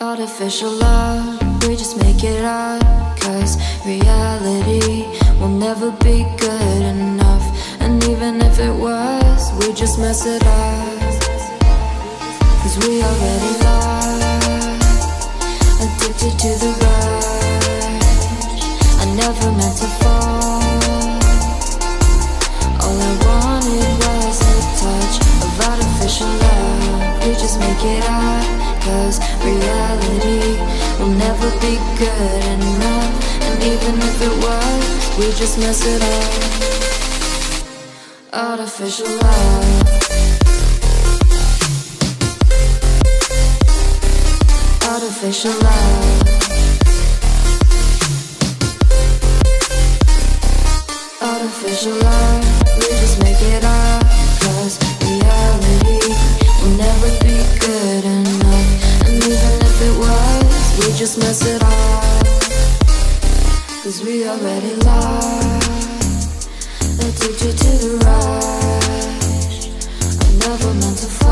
Artificial love, we just make it up. Cause reality will never be good enough. And even if it was, we just mess it up. Cause we already lost, addicted to the rush. I never meant to fall. All I wanted was a touch of artificial love. We just make it up. Cause reality will never be good enough. And even if it was, we just mess it up. Artificial love. Artificial love. Artificial love. We just make it up. Cause reality will never be good enough. And even if it was, we just mess it up. Cause we already lost, addicted to the rush. I never meant to fall.